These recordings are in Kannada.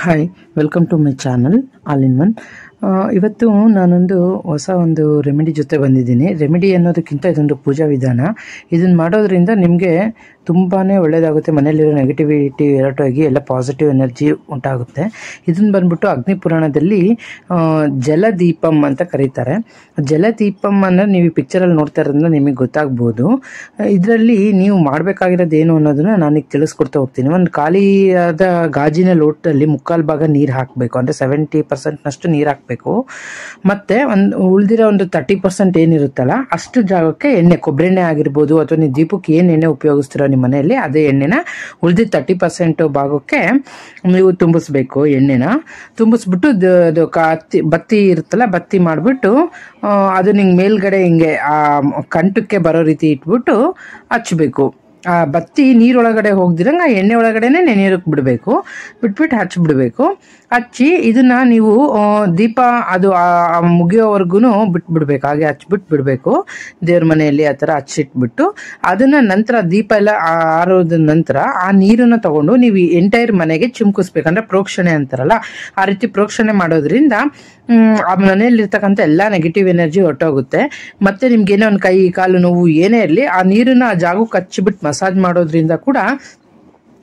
Hi, welcome to my channel all in one. ಇವತ್ತು ನಾನೊಂದು ಹೊಸ ರೆಮಿಡಿ ಜೊತೆ ಬಂದಿದ್ದೀನಿ. ರೆಮಿಡಿ ಅನ್ನೋದಕ್ಕಿಂತ ಇದೊಂದು ಪೂಜಾ ವಿಧಾನ. ಇದನ್ನು ಮಾಡೋದ್ರಿಂದ ನಿಮಗೆ ತುಂಬಾ ಒಳ್ಳೆಯದಾಗುತ್ತೆ. ಮನೆಯಲ್ಲಿರೋ ನೆಗೆಟಿವಿಟಿ ಹೊರಟೋಗಿ ಎಲ್ಲ ಪಾಸಿಟಿವ್ ಎನರ್ಜಿ ಉಂಟಾಗುತ್ತೆ. ಇದನ್ನು ಬಂದ್ಬಿಟ್ಟು ಅಗ್ನಿ ಪುರಾಣದಲ್ಲಿ ಜಲದೀಪಂ ಅಂತ ಕರೀತಾರೆ. ಜಲದೀಪಂ ಅಂದರೆ ನೀವು ಈ ಪಿಕ್ಚರಲ್ಲಿ ನೋಡ್ತಾ ಇರೋದ್ರಿಂದ ನಿಮಗೆ ಗೊತ್ತಾಗ್ಬೋದು. ಇದರಲ್ಲಿ ನೀವು ಮಾಡಬೇಕಾಗಿರೋದು ಏನು ಅನ್ನೋದನ್ನ ನಾನೀಗ ತಿಳಿಸ್ಕೊಡ್ತಾ ಹೋಗ್ತೀನಿ. ಒಂದು ಖಾಲಿಯಾದ ಗಾಜಿನ ಲೋಟದಲ್ಲಿ ಮುಕ್ಕಾಲು ಭಾಗ ನೀರು ಹಾಕಬೇಕು, ಅಂದರೆ 70% ನೀರು ಹಾಕಬೇಕು. ಮತ್ತು ಉಳಿದಿರೋ 30% ಏನಿರುತ್ತಲ್ಲ ಅಷ್ಟು ಜಾಗಕ್ಕೆ ಎಣ್ಣೆ, ಕೊಬ್ಬರಿ ಎಣ್ಣೆ ಆಗಿರ್ಬೋದು, ಅಥವಾ ನೀವು ದೀಪಕ್ಕೆ ಏನು ಎಣ್ಣೆ ಉಪಯೋಗಿಸ್ತೀರೋ ನಿಮ್ಮ ಮನೆಯಲ್ಲಿ ಅದೇ ಎಣ್ಣೆನ ಉಳಿದಿದ್ದ 30% ಭಾಗಕ್ಕೆ ನೀವು ತುಂಬಿಸ್ಬೇಕು. ಎಣ್ಣೆನ ತುಂಬಿಸ್ಬಿಟ್ಟು ಬತ್ತಿ ಇರುತ್ತಲ್ಲ, ಬತ್ತಿ ಮಾಡಿಬಿಟ್ಟು ಅದು ನಿಂಗೆ ಮೇಲ್ಗಡೆ ಹಿಂಗೆ ಕಂಠಕ್ಕೆ ಬರೋ ರೀತಿ ಇಟ್ಬಿಟ್ಟು ಹಚ್ಚಬೇಕು. ಆ ಬತ್ತಿ ನೀರೊಳಗಡೆ ಹೋಗ್ದಿರಂಗೆ ಆ ಎಣ್ಣೆ ಒಳಗಡೆನೆ ನೆನೆಯೋಕೆ ಬಿಡಬೇಕು. ಬಿಟ್ಬಿಟ್ಟು ಹಚ್ಚಿಬಿಡ್ಬೇಕು. ಹಚ್ಚಿ ಇದನ್ನ ನೀವು ದೀಪ ಅದು ಮುಗಿಯೋವರೆಗೂ ಬಿಟ್ಬಿಡ್ಬೇಕು. ಹಾಗೆ ಹಚ್ಬಿಟ್ಟು ಬಿಡಬೇಕು. ದೇವ್ರ ಮನೆಯಲ್ಲಿ ಆ ಥರ ಹಚ್ಚಿಟ್ಬಿಟ್ಟು ಅದನ್ನ ನಂತರ ದೀಪ ಎಲ್ಲ ಆರೋದ ನಂತರ ಆ ನೀರನ್ನು ತಗೊಂಡು ನೀವು ಎಂಟೈರ್ ಮನೆಗೆ ಚಿಮ್ಕಿಸ್ಬೇಕಂದ್ರೆ ಪ್ರೋಕ್ಷಣೆ ಅಂತಾರಲ್ಲ, ಆ ರೀತಿ ಪ್ರೋಕ್ಷಣೆ ಮಾಡೋದ್ರಿಂದ ಆ ಮನೆಯಲ್ಲಿರ್ತಕ್ಕಂಥ ಎಲ್ಲ ನೆಗೆಟಿವ್ ಎನರ್ಜಿ ಹೊರಟೋಗುತ್ತೆ. ಮತ್ತೆ ನಿಮ್ಗೇನೋ ಒಂದು ಕೈ ಕಾಲು ನೋವು ಏನೇ ಇರಲಿ ಆ ನೀರನ್ನ ಆ ಜಾಗಕ್ಕೆ ಹಚ್ಚಿಬಿಟ್ಟು ಮಸಾಜ್ ಮಾಡೋದ್ರಿಂದ ಕೂಡ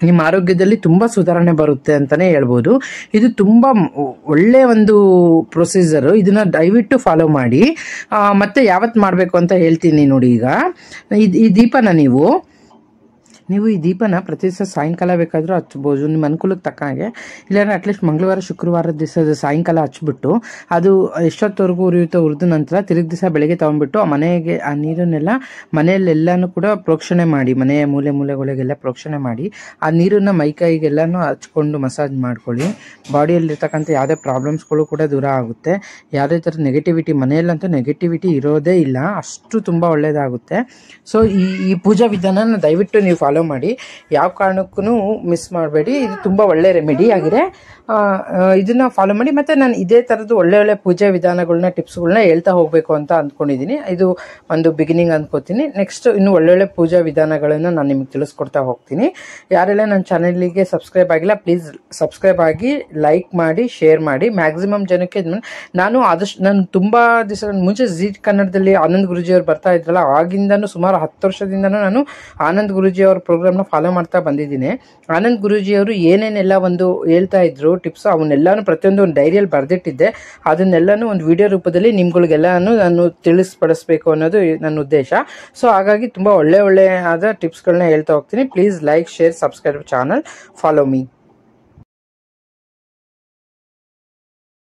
ನಿಮ್ಮ ಆರೋಗ್ಯದಲ್ಲಿ ತುಂಬಾ ಸುಧಾರಣೆ ಬರುತ್ತೆ ಅಂತಾನೆ ಹೇಳ್ಬೋದು. ಇದು ತುಂಬಾ ಒಳ್ಳೆ ಒಂದು ಪ್ರೊಸೀಜರ್. ಇದನ್ನ ದಯವಿಟ್ಟು ಫಾಲೋ ಮಾಡಿ. ಮತ್ತೆ ಯಾವತ್ತು ಮಾಡಬೇಕು ಅಂತ ಹೇಳ್ತೀನಿ ನೋಡಿ. ಈಗ ಈ ದೀಪನ ನೀವು ಈ ದೀಪನ ಪ್ರತಿ ದಿವಸ ಸಾಯಂಕಾಲ ಬೇಕಾದರೂ ಹಚ್ಬೋದು, ನಿಮ್ಮ ಅನುಕೂಲಕ್ಕೆ ತಕ್ಕ ಹಾಗೆ. ಇಲ್ಲಾಂದ್ರೆ ಅಟ್ಲೀಸ್ಟ್ ಮಂಗಳವಾರ ಶುಕ್ರವಾರದ ದಿವಸದ ಸಾಯಂಕಾಲ ಹಚ್ಬಿಟ್ಟು ಅದು ಎಷ್ಟೊತ್ತವರೆಗೂ ಉರಿಯುತ್ತೋ ಉರಿದ ನಂತರ ತಿರುಗಿ ದಿವಸ ಬೆಳಗ್ಗೆ ತಗೊಂಡ್ಬಿಟ್ಟು ಆ ಮನೆಗೆ ಆ ನೀರನ್ನೆಲ್ಲ ಮನೆಯಲ್ಲೆಲ್ಲಾನು ಕೂಡ ಪ್ರೋಕ್ಷಣೆ ಮಾಡಿ, ಮನೆಯ ಮೂಲೆ ಮೂಲೆಗಳಿಗೆಲ್ಲ ಪ್ರೋಕ್ಷಣೆ ಮಾಡಿ ಆ ನೀರನ್ನು ಮೈಕೈಗೆಲ್ಲಾನು ಹಚ್ಕೊಂಡು ಮಸಾಜ್ ಮಾಡ್ಕೊಳ್ಳಿ. ಬಾಡಿಯಲ್ಲಿರ್ತಕ್ಕಂಥ ಯಾವುದೇ ಪ್ರಾಬ್ಲಮ್ಸ್ಗಳು ಕೂಡ ದೂರ ಆಗುತ್ತೆ. ಯಾವುದೇ ಥರ ನೆಗೆಟಿವಿಟಿ, ಮನೆಯಲ್ಲಂತೂ ನೆಗೆಟಿವಿಟಿ ಇರೋದೇ ಇಲ್ಲ, ಅಷ್ಟು ತುಂಬ ಒಳ್ಳೆಯದಾಗುತ್ತೆ. ಸೊ ಈ ಪೂಜಾ ವಿಧಾನನ ದಯವಿಟ್ಟು ನೀವು ಫಾಲೋ ಮಾಡಿ, ಯಾವ ಕಾರಣಕ್ಕೂ ಮಿಸ್ ಮಾಡಬೇಡಿ. ಇದು ತುಂಬ ಒಳ್ಳೆ ರೆಮಿಡಿ ಆಗಿದೆ. ಇದನ್ನ ಫಾಲೋ ಮಾಡಿ. ಮತ್ತೆ ನಾನು ಇದೇ ಥರದ್ದು ಒಳ್ಳೆ ಪೂಜಾ ವಿಧಾನಗಳನ್ನ, ಟಿಪ್ಸ್ಗಳನ್ನ ಹೇಳ್ತಾ ಹೋಗಬೇಕು ಅಂತ ಅಂದ್ಕೊಂಡಿದ್ದೀನಿ. ಇದು ಒಂದು ಬಿಗಿನಿಂಗ್ ಅಂದ್ಕೋತೀನಿ. ನೆಕ್ಸ್ಟ್ ಇನ್ನು ಒಳ್ಳೊಳ್ಳೆ ಪೂಜಾ ವಿಧಾನಗಳನ್ನು ನಾನು ನಿಮಗೆ ತಿಳಿಸ್ಕೊಡ್ತಾ ಹೋಗ್ತೀನಿ. ಯಾರೆಲ್ಲ ನನ್ನ ಚಾನಲ್ಗೆ ಸಬ್ಸ್ಕ್ರೈಬ್ ಆಗಿಲ್ಲ, ಪ್ಲೀಸ್ ಸಬ್ಸ್ಕ್ರೈಬ್ ಆಗಿ, ಲೈಕ್ ಮಾಡಿ, ಶೇರ್ ಮಾಡಿ. ಮ್ಯಾಕ್ಸಿಮಮ್ ಜನಕ್ಕೆ ನಾನು ಆದಷ್ಟು, ನಾನು ತುಂಬ ದಿವಸ ಮುಂಚೆ ಜೀ ಕನ್ನಡದಲ್ಲಿ ಆನಂದ್ ಗುರೂಜಿಯವರು ಬರ್ತಾ ಇದ್ರಲ್ಲ, ಆಗಿಂದನೂ ಸುಮಾರು 10 ವರ್ಷದಿಂದನೂ ನಾನು ಆನಂದ್ ಗುರೂಜಿಯವ್ರ ಪ್ರೋಗ್ರಾಮ್ನ ಫಾಲೋ ಮಾಡ್ತಾ ಬಂದಿದ್ದೀನಿ. ಆನಂದ್ ಗುರೂಜಿಯವರು ಏನೇನೆಲ್ಲ ಹೇಳ್ತಾ ಇದ್ರು ಟಿಪ್ಸ್, ಅವನ್ನೆಲ್ಲಾನು ಪ್ರತಿಯೊಂದು ಒಂದು ಡೈರಿಯಲ್ಲಿ ಬರೆದಿಟ್ಟಿದ್ದೆ. ಅದನ್ನೆಲ್ಲಾನು ಒಂದು ವಿಡಿಯೋ ರೂಪದಲ್ಲಿ ನಿಮ್ಗಳಿಗೆಲ್ಲಾನು ನಾನು ತಿಳಿಸ್ಪಡಿಸ್ಬೇಕು ಅನ್ನೋದು ನನ್ನ ಉದ್ದೇಶ. ಸೊ ಹಾಗಾಗಿ ತುಂಬ ಒಳ್ಳೆ ಆದ ಟಿಪ್ಸ್ಗಳನ್ನ ಹೇಳ್ತಾ ಹೋಗ್ತೀನಿ. Please like, share, subscribe channel, follow me.